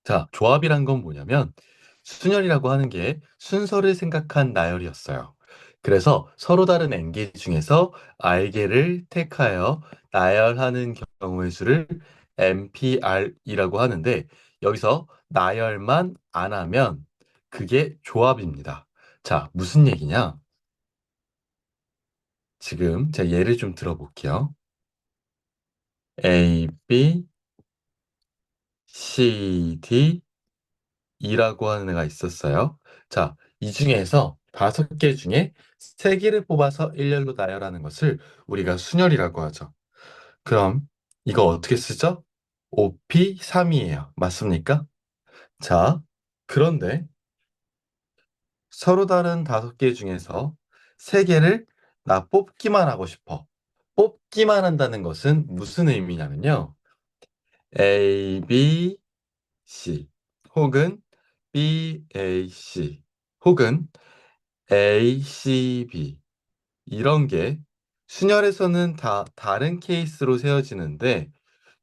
자, 조합이란 건 뭐냐면 순열이라고 하는 게 순서를 생각한 나열이었어요. 그래서 서로 다른 N개 중에서 R개를 택하여 나열하는 경우의 수를 NPR이라고 하는데 여기서 나열만 안 하면 그게 조합입니다. 자, 무슨 얘기냐? 지금 제가 예를 좀 들어볼게요. A, B, C, D, E라고 하는 애가 있었어요. 자, 이 중에서 5개 중에 3개를 뽑아서 일렬로 나열하는 것을 우리가 순열이라고 하죠. 그럼 이거 어떻게 쓰죠? OP3이에요. 맞습니까? 자, 그런데 서로 다른 5개 중에서 3개를 나 뽑기만 하고 싶어. 뽑기만 한다는 것은 무슨 의미냐면요. A, B, C 혹은 B, A, C 혹은 A, C, B 이런 게 순열에서는 다 다른 케이스로 세워지는데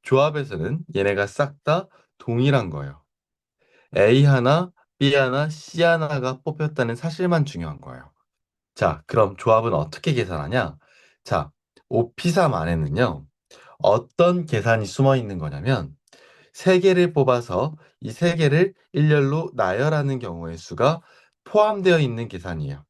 조합에서는 얘네가 싹 다 동일한 거예요. A 하나, B 하나, C 하나가 뽑혔다는 사실만 중요한 거예요. 자, 그럼 조합은 어떻게 계산하냐? 자, OP3 안에는요. 어떤 계산이 숨어 있는 거냐면 세 개를 뽑아서 이 세 개를 일렬로 나열하는 경우의 수가 포함되어 있는 계산이에요.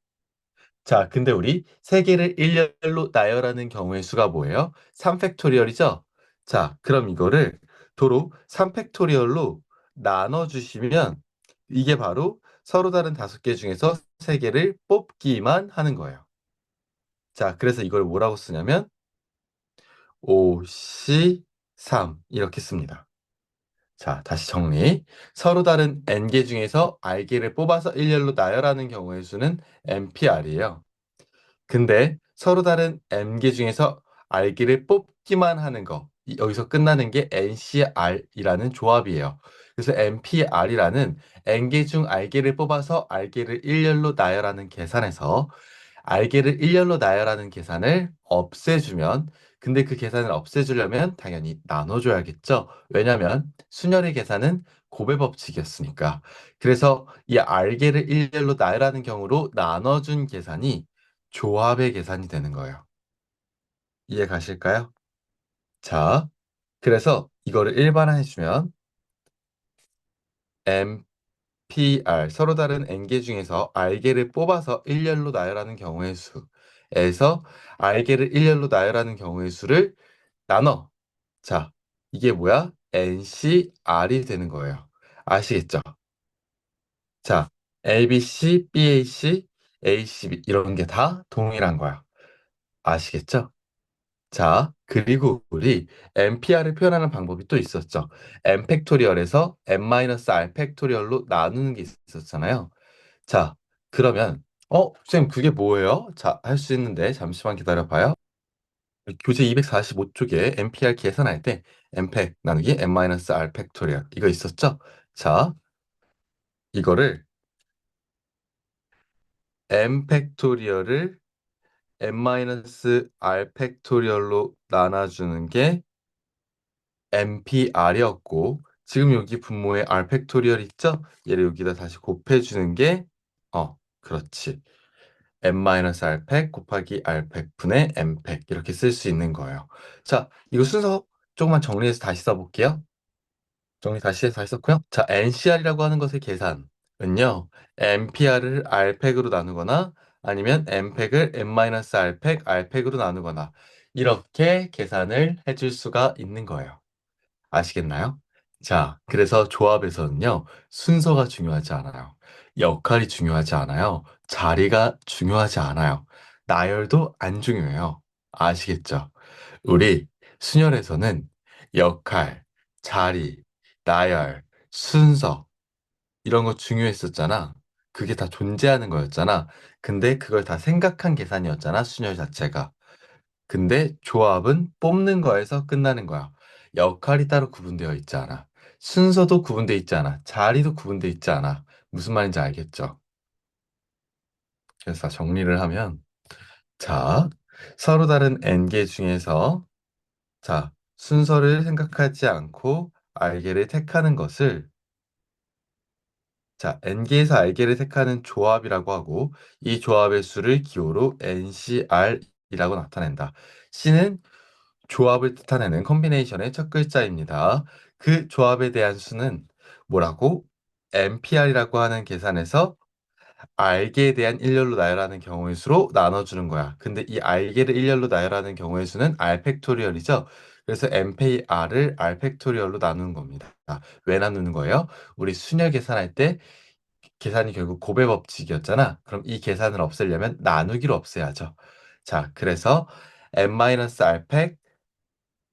자, 근데 우리 세 개를 일렬로 나열하는 경우의 수가 뭐예요? 3팩토리얼이죠? 자, 그럼 이거를 도로 3팩토리얼로 나눠주시면 이게 바로 서로 다른 5개 중에서 세 개를 뽑기만 하는 거예요. 자, 그래서 이걸 뭐라고 쓰냐면 5C3 이렇게 씁니다. 자, 다시 정리. 서로 다른 n개 중에서 r개를 뽑아서 일렬로 나열하는 경우의 수는 NPR이에요. 근데 서로 다른 n개 중에서 r개를 뽑기만 하는 거, 여기서 끝나는 게 NCR이라는 조합이에요. 그래서 NPR이라는 n개 중 r개를 뽑아서 r개를 일렬로 나열하는 계산에서 r개를 일렬로 나열하는 계산을 없애주면 근데 그 계산을 없애주려면 당연히 나눠줘야겠죠. 왜냐하면 순열의 계산은 곱의 법칙이었으니까. 그래서 이 r개를 일렬로 나열하는 경우로 나눠준 계산이 조합의 계산이 되는 거예요. 이해 가실까요? 자, 그래서 이거를 일반화해주면 NPR 서로 다른 n개 중에서 r개를 뽑아서 일렬로 나열하는 경우의 수에서 r개를 일렬로 나열하는 경우의 수를 나눠. 자, 이게 뭐야? NCR이 되는 거예요. 아시겠죠? 자, ABC, BAC, ACB 이런 게 다 동일한 거야. 아시겠죠? 자, 그리고 우리 NPR을 표현하는 방법이 또 있었죠. N 팩토리얼에서 N-R 팩토리얼로 나누는 게 있었잖아요. 자, 그러면 쌤 그게 뭐예요? 자, 할 수 있는데 잠시만 기다려 봐요. 교재 245쪽에 NPR 계산할 때 N팩 나누기 N-R 팩토리얼 이거 있었죠? 자, 이거를 N 팩토리얼을 N-R 팩토리얼로 나눠주는 게 NPR이었고 지금 여기 분모에 R 팩토리얼 있죠? 얘를 여기다 다시 곱해주는 게 그렇지. N-R 팩 곱하기 R 팩 분의 N 팩 이렇게 쓸 수 있는 거예요. 자, 이거 순서 조금만 정리해서 다시 써볼게요. 정리 다시 해서 다시 썼고요. 자, NCR이라고 하는 것의 계산은요. NPR을 R팩으로 나누거나 아니면 N팩을 N-R팩, R팩으로 나누거나 이렇게 계산을 해줄 수가 있는 거예요. 아시겠나요? 자, 그래서 조합에서는요, 순서가 중요하지 않아요. 역할이 중요하지 않아요. 자리가 중요하지 않아요. 나열도 안 중요해요. 아시겠죠? 우리 순열에서는 역할, 자리, 나열, 순서, 이런 거 중요했었잖아. 그게 다 존재하는 거였잖아. 근데 그걸 다 생각한 계산이었잖아, 순열 자체가. 근데 조합은 뽑는 거에서 끝나는 거야. 역할이 따로 구분되어 있지 않아. 순서도 구분되어 있지 않아. 자리도 구분되어 있지 않아. 무슨 말인지 알겠죠? 그래서 정리를 하면, 자, 서로 다른 n개 중에서, 자, 순서를 생각하지 않고 알개를 택하는 것을 자, n개에서 r개를 택하는 조합이라고 하고 이 조합의 수를 기호로 NCR이라고 나타낸다. C는 조합을 뜻하는 컨비네이션의 첫 글자입니다. 그 조합에 대한 수는 뭐라고? NPR이라고 하는 계산에서 알게에 대한 일렬로 나열하는 경우의 수로 나눠주는 거야. 근데 이 알게를 일렬로 나열하는 경우의 수는 R 팩토리얼이죠. 그래서 NPR을 R 팩토리얼로 나누는 겁니다. 왜 나누는 거예요? 우리 순열 계산할 때 계산이 결국 곱의 법칙이었잖아. 그럼 이 계산을 없애려면 나누기로 없애야죠. 자, 그래서 n-r팩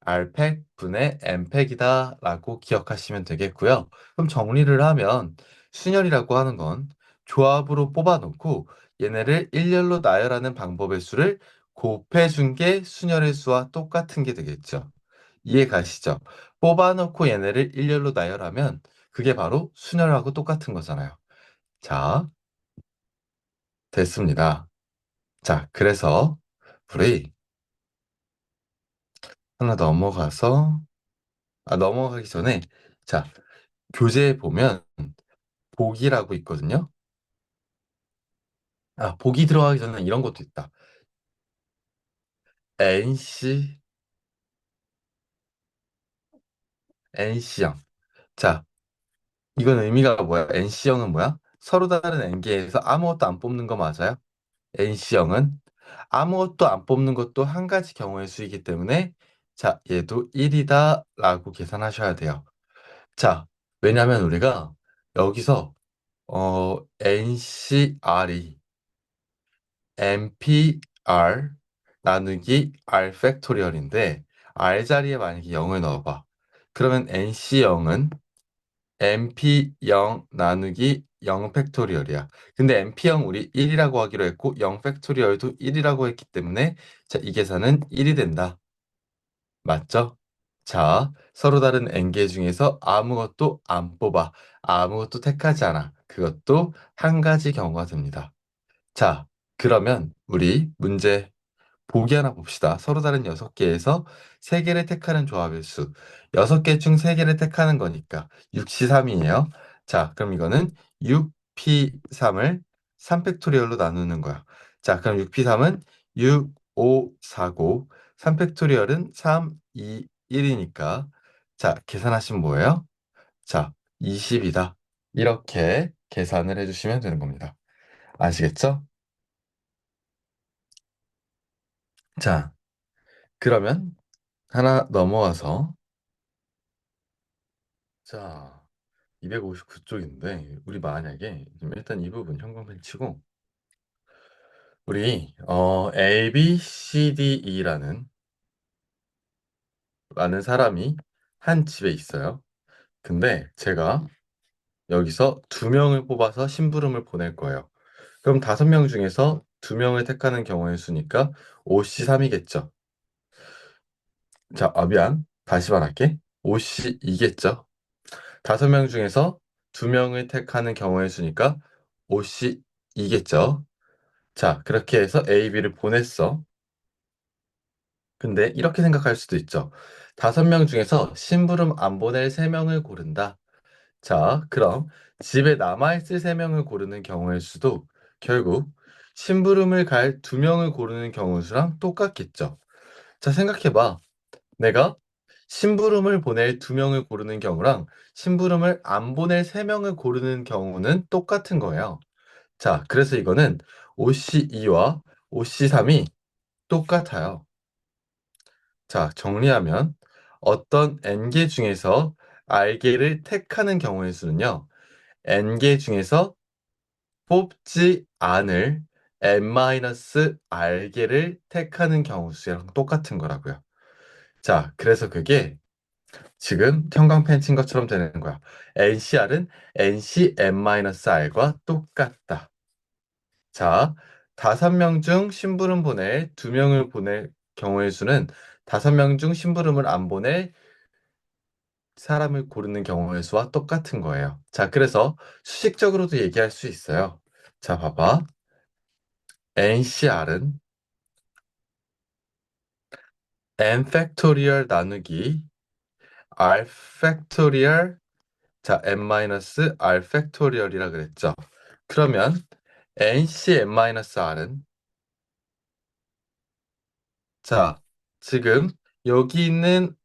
r팩 분의 n팩이다라고 기억하시면 되겠고요. 그럼 정리를 하면 순열이라고 하는 건 조합으로 뽑아놓고 얘네를 일렬로 나열하는 방법의 수를 곱해준 게 순열의 수와 똑같은 게 되겠죠. 이해 가시죠? 뽑아놓고 얘네를 일렬로 나열하면 그게 바로 순열하고 똑같은 거잖아요. 자, 됐습니다. 자, 그래서 우리 하나 넘어가서, 넘어가기 전에, 자, 교재에 보면 복이라고 있거든요. 복이 들어가기 전에 이런 것도 있다. NC, NC형. 자, 이건 의미가 뭐야? NC형은 뭐야? 서로 다른 N개에서 아무것도 안 뽑는 거 맞아요? NC형은 아무것도 안 뽑는 것도 한 가지 경우의 수이기 때문에 자, 얘도 1이다 라고 계산하셔야 돼요. 자, 왜냐면 우리가 여기서 NCR이 NPR 나누기 R 팩토리얼인데 R 자리에 만약에 0을 넣어봐. 그러면 NC0은 NP0 나누기 0 팩토리얼이야. 근데 NP0 우리 1이라고 하기로 했고 0 팩토리얼도 1이라고 했기 때문에 자, 이 계산은 1이 된다. 맞죠? 자, 서로 다른 N개 중에서 아무것도 안 뽑아. 아무것도 택하지 않아. 그것도 한 가지 경우가 됩니다. 자, 그러면 우리 문제 보기 하나 봅시다. 서로 다른 6개에서 3개를 택하는 조합의 수. 6개 중 3개를 택하는 거니까 6C3이에요. 자, 그럼 이거는 6P3을 3팩토리얼로 나누는 거야. 자, 그럼 6P3은 6, 5, 4고 3팩토리얼은 3, 2, 1이니까 자, 계산하시면 뭐예요? 자, 20이다. 이렇게 계산을 해주시면 되는 겁니다. 아시겠죠? 자, 그러면 하나 넘어와서 자, 259쪽인데 우리 만약에 지금 일단 이 부분 형광펜 치고 우리 A, B, C, D, E라는 많은 사람이 한 집에 있어요. 근데 제가 여기서 두 명을 뽑아서 심부름을 보낼 거예요. 그럼 5명 중에서 두 명을 택하는 경우의 수니까 5C3이겠죠. 자, 미안. 다시 말할게. 5C2겠죠. 5명 중에서 2명을 택하는 경우의 수니까 옷이 이겠죠. 자, 그렇게 해서 A, B를 보냈어. 근데 이렇게 생각할 수도 있죠. 5명 중에서 심부름 안 보낼 3명을 고른다. 자, 그럼 집에 남아있을 3명을 고르는 경우의 수도 결국 심부름을 갈 2명을 고르는 경우 수랑 똑같겠죠. 자, 생각해봐. 내가 심부름을 보낼 2명을 고르는 경우랑 심부름을 안 보낼 3명을 고르는 경우는 똑같은 거예요. 자, 그래서 이거는 OC2와 OC3이 똑같아요. 자, 정리하면 어떤 n개 중에서 r개를 택하는 경우의 수는요. n개 중에서 뽑지 않을 n-r개를 택하는 경우 수랑 똑같은 거라고요. 자, 그래서 그게 지금 형광펜 친 것처럼 되는 거야. NCR은 NCn-R과 똑같다. 자, 5명 중 심부름 보낼 2명을 보낼 경우의 수는 5명 중 심부름을 안 보낼 사람을 고르는 경우의 수와 똑같은 거예요. 자, 그래서 수식적으로도 얘기할 수 있어요. 자, 봐봐. NCR은 n 팩토리얼 나누기 r 팩토리얼 자, n-r 팩토리얼이라 그랬죠. 그러면 ncn-r은 자, 지금 여기 있는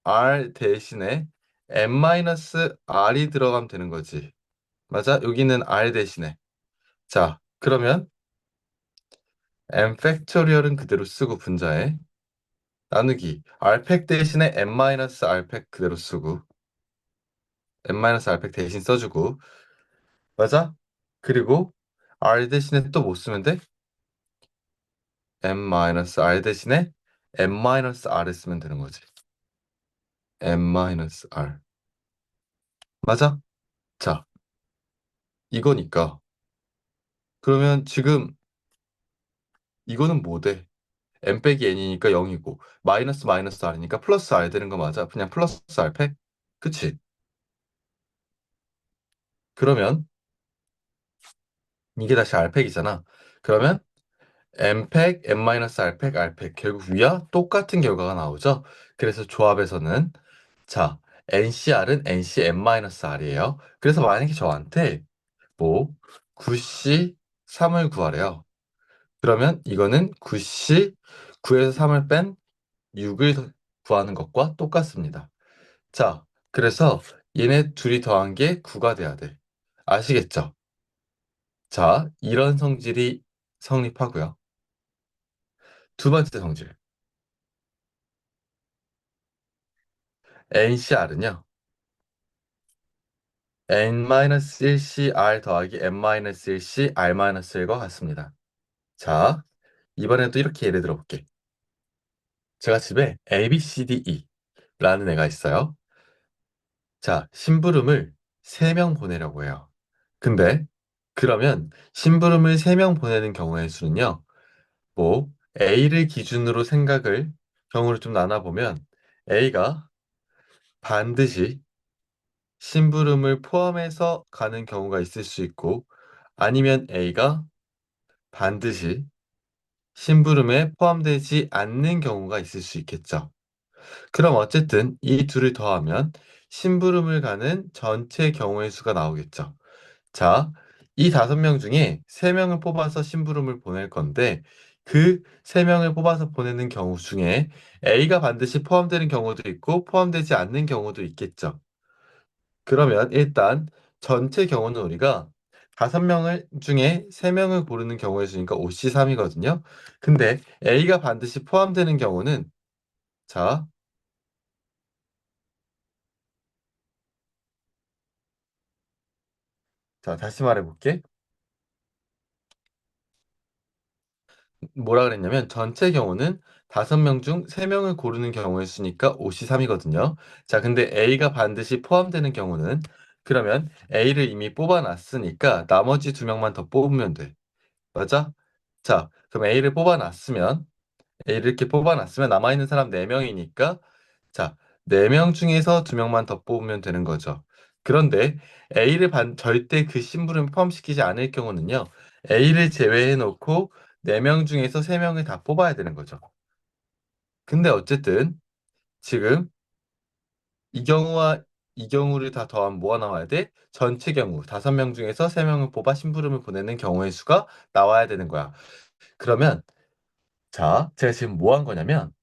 r 대신에 n-r이 들어가면 되는 거지. 맞아? 여기 있는 r 대신에. 자, 그러면 n 팩토리얼은 그대로 쓰고 분자에 나누기 r팩 대신에 n-r팩 그대로 쓰고 n-r팩 대신 써주고 맞아? 그리고 r 대신에 또 뭐 쓰면 돼? n-r 대신에 n-r을 쓰면 되는 거지. n-r 맞아? 자, 이거니까 그러면 지금 이거는 뭐 돼? n 빼기 n이니까 0이고 마이너스 마이너스 r이니까 플러스 r 되는 거 맞아? 그냥 플러스 r팩? 그치? 그러면 이게 다시 r팩이잖아. 그러면 n팩, n-r팩, r팩 결국 위와 똑같은 결과가 나오죠. 그래서 조합에서는 자, ncr은 ncn-r이에요. 그래서 만약에 저한테 뭐 9c 3을 구하래요. 그러면 이거는 9c 9에서 3을 뺀 6을 구하는 것과 똑같습니다. 자, 그래서 얘네 둘이 더한 게 9가 돼야 돼. 아시겠죠? 자, 이런 성질이 성립하고요. 두 번째 성질. NCR은요. n-1cr 더하기 n-1c r-1과 같습니다. 자, 이번에도 이렇게 예를 들어볼게. 제가 집에 ABCDE라는 애가 있어요. 자, 심부름을 3명 보내려고 해요. 근데 그러면 심부름을 3명 보내는 경우의 수는요. 뭐 A를 기준으로 생각을 경우를 좀 나눠보면 A가 반드시 심부름을 포함해서 가는 경우가 있을 수 있고 아니면 A가 반드시 심부름에 포함되지 않는 경우가 있을 수 있겠죠. 그럼 어쨌든 이 둘을 더하면 심부름을 가는 전체 경우의 수가 나오겠죠. 자, 이 5명 중에 3명을 뽑아서 심부름을 보낼 건데 그 3명을 뽑아서 보내는 경우 중에 A가 반드시 포함되는 경우도 있고 포함되지 않는 경우도 있겠죠. 그러면 일단 전체 경우는 우리가 5명을 중에 3명을 고르는 경우의 수니까 5C3이거든요. 근데 A가 반드시 포함되는 경우는 자, 자, 다시 말해볼게. 뭐라 그랬냐면 전체 경우는 5명 중 3명을 고르는 경우의 수니까 5C3이거든요. 자, 근데 A가 반드시 포함되는 경우는 그러면 A를 이미 뽑아놨으니까 나머지 2명만 더 뽑으면 돼. 맞아? 자, 그럼 A를 이렇게 뽑아놨으면 남아있는 사람 4명이니까 자, 4명 중에서 2명만 더 뽑으면 되는 거죠. 그런데 절대 그 심부름에 포함시키지 않을 경우는요. A를 제외해 놓고 4명 중에서 3명을 다 뽑아야 되는 거죠. 근데 어쨌든 지금 이 경우와 이 경우를 다 더하면 뭐가 나와야 돼? 전체 경우 5명 중에서 3명을 뽑아 심부름을 보내는 경우의 수가 나와야 되는 거야. 그러면 자, 제가 지금 뭐 한 거냐면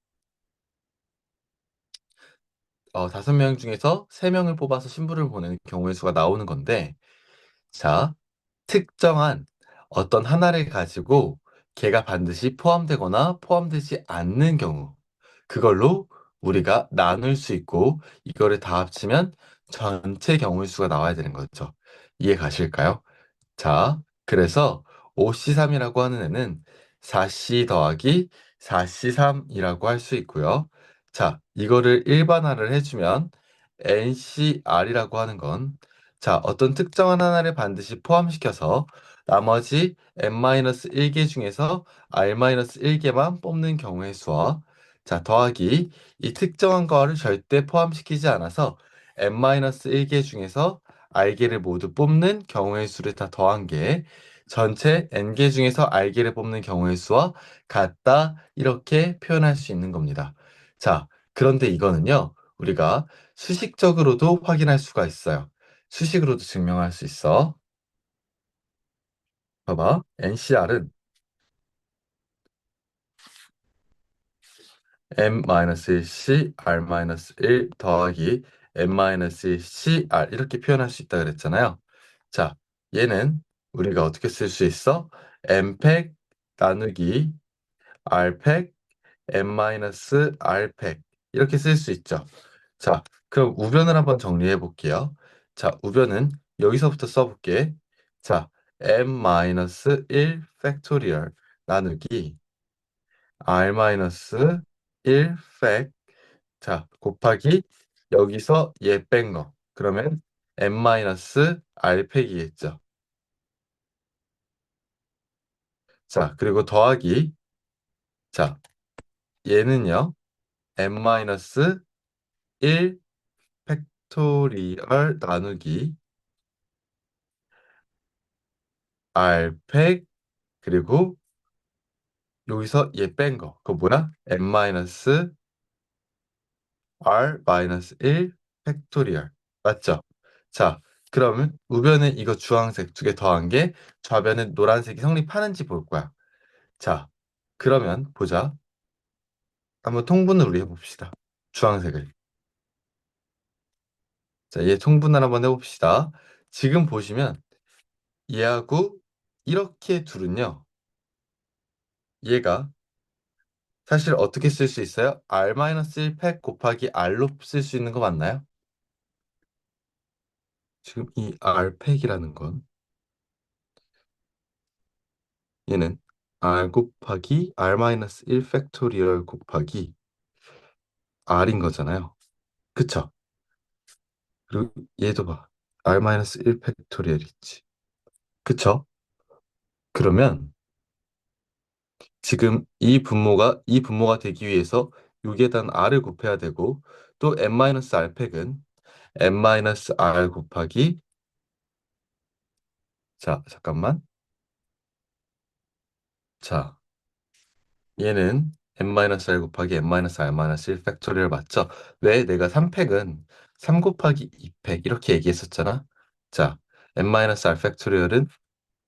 5명 중에서 3명을 뽑아서 신부를 보내는 경우의 수가 나오는 건데, 자, 특정한 어떤 하나를 가지고 걔가 반드시 포함되거나 포함되지 않는 경우, 그걸로 우리가 나눌 수 있고, 이거를 다 합치면 전체 경우의 수가 나와야 되는 거죠. 이해 가실까요? 자, 그래서 5C3이라고 하는 애는 4C 더하기 4C3이라고 할 수 있고요. 자, 이거를 일반화를 해주면 NCR이라고 하는 건 자, 어떤 특정한 하나를 반드시 포함시켜서 나머지 N-1개 중에서 R-1개만 뽑는 경우의 수와 자, 더하기 이 특정한 거를 절대 포함시키지 않아서 N-1개 중에서 R개를 모두 뽑는 경우의 수를 다 더한 게 전체 N개 중에서 R개를 뽑는 경우의 수와 같다 이렇게 표현할 수 있는 겁니다. 자, 그런데 이거는요 우리가 수식적으로도 확인할 수가 있어요. 수식으로도 증명할 수 있어. 봐봐. NCR은 M-1C R-1 더하기 M-1C R 이렇게 표현할 수 있다 그랬잖아요. 자, 얘는 우리가 어떻게 쓸 수 있어? M팩 나누기 R팩 M-R팩 이렇게 쓸 수 있죠. 자, 그럼 우변을 한번 정리해 볼게요. 자, 우변은 여기서부터 써볼게. 자, M-1 팩토리얼 나누기 R-1 팩 자, 곱하기 여기서 얘 뺀 거. 그러면 M-R 팩이겠죠. 자, 그리고 더하기 자, 얘는요. M-1 팩토리얼 나누기 R팩 그리고 여기서 얘 뺀 거. 그거 뭐야? M-R-1 팩토리얼. 맞죠? 자, 그러면 우변은 이거 주황색 두 개 더한 게 좌변은 노란색이 성립하는지 볼 거야. 자, 그러면 보자. 한번 통분을 우리 해봅시다. 주황색을. 자, 얘 통분을 한번 해봅시다. 지금 보시면 얘하고 이렇게 둘은요. 얘가 사실 어떻게 쓸 수 있어요? R-1팩 곱하기 R로 쓸 수 있는 거 맞나요? 지금 이 R팩이라는 건 얘는 R 곱하기 R-1 팩토리얼 곱하기 R인 거잖아요. 그쵸? 그리고 얘도 봐. R-1 팩토리얼 있지. 그쵸? 그러면 지금 이 분모가 되기 위해서 6에다 R을 곱해야 되고 또 n-R팩은 n-R 곱하기 자, 잠깐만. 자, 얘는 n-R 곱하기 n-R-1 팩토리얼 맞죠? 왜 내가 3팩은 3 곱하기 2팩 이렇게 얘기했었잖아. 자, n-R 팩토리얼은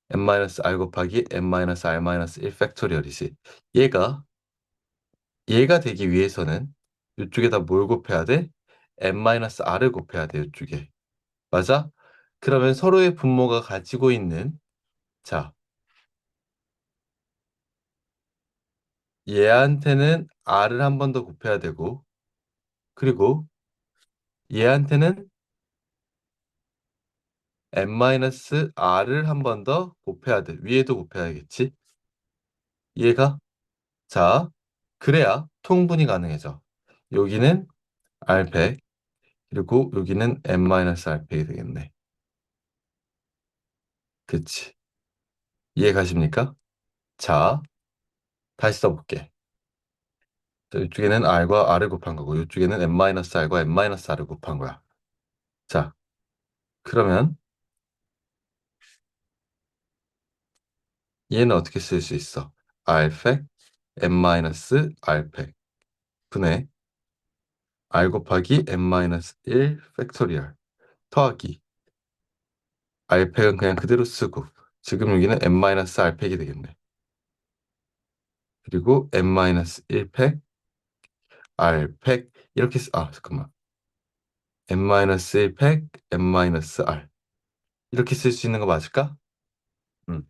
n-R 곱하기 n-R-1 팩토리얼이지. 얘가 얘가 되기 위해서는 이쪽에다 뭘 곱해야 돼? n-r을 곱해야 돼, 이쪽에. 맞아? 그러면 서로의 분모가 가지고 있는 자, 얘한테는 r을 한 번 더 곱해야 되고 그리고 얘한테는 n-r을 한 번 더 곱해야 돼. 위에도 곱해야겠지? 얘가 자, 그래야 통분이 가능해져. 여기는 r팩 그리고 여기는 n-r팩이 되겠네. 그치? 이해 가십니까? 자, 다시 써볼게. 자, 이쪽에는 r과 r을 곱한 거고 이쪽에는 n-r과 n-r을 곱한 거야. 자, 그러면 얘는 어떻게 쓸 수 있어? r팩 n-r팩 분의 r 곱하기 n-1 팩토리얼 더하기 r팩은 그냥 그대로 쓰고 지금 여기는 n-r팩이 되겠네. 그리고 n-1팩 r팩 이렇게 잠깐만 n-1팩 n-r 이렇게 쓸 수 있는 거 맞을까? 음.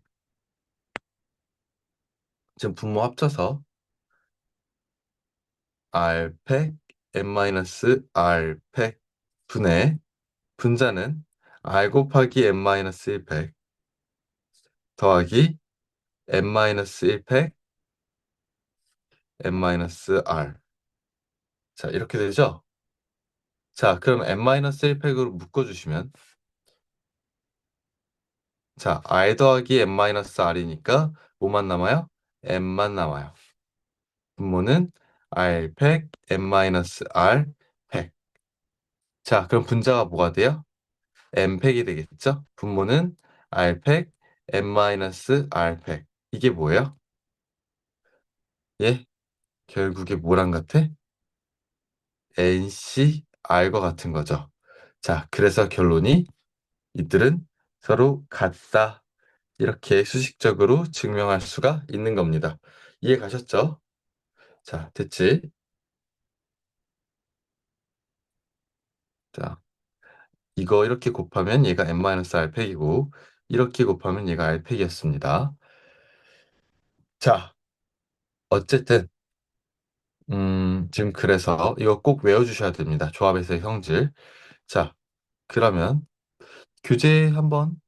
지금 분모 합쳐서 R팩 n-R팩 분의 분자는 R 곱하기 n-1팩 더하기 n-1팩 n-R 자 이렇게 되죠? 자 그럼 n-1팩으로 묶어주시면 자 R 더하기 n-R이니까 뭐만 남아요? n만 남아요. 분모는 R팩 n-R팩 자 그럼 분자가 뭐가 돼요? n팩이 되겠죠? 분모는 r팩 n-r팩 이게 뭐예요? 예? 결국에 뭐랑 같아? nc r과 같은 거죠. 자, 그래서 결론이 이들은 서로 같다. 이렇게 수식적으로 증명할 수가 있는 겁니다. 이해 가셨죠? 자, 됐지? 자, 이거 이렇게 곱하면 얘가 n-r팩이고, 이렇게 곱하면 얘가 r팩이었습니다. 자, 어쨌든, 지금 그래서 이거 꼭 외워주셔야 됩니다. 조합에서의 형질. 자, 그러면 교재 한번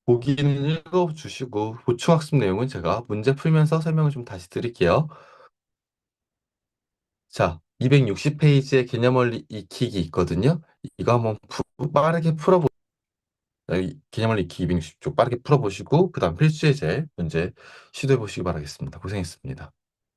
보기는 읽어주시고, 보충학습 내용은 제가 문제 풀면서 설명을 좀 다시 드릴게요. 자, 260페이지에 개념원리 익히기 있거든요. 이거 한번 빠르게 풀어보, 개념원리 익히기 260쪽 빠르게 풀어보시고, 그 다음 필수예제 문제 시도해 보시기 바라겠습니다. 고생했습니다.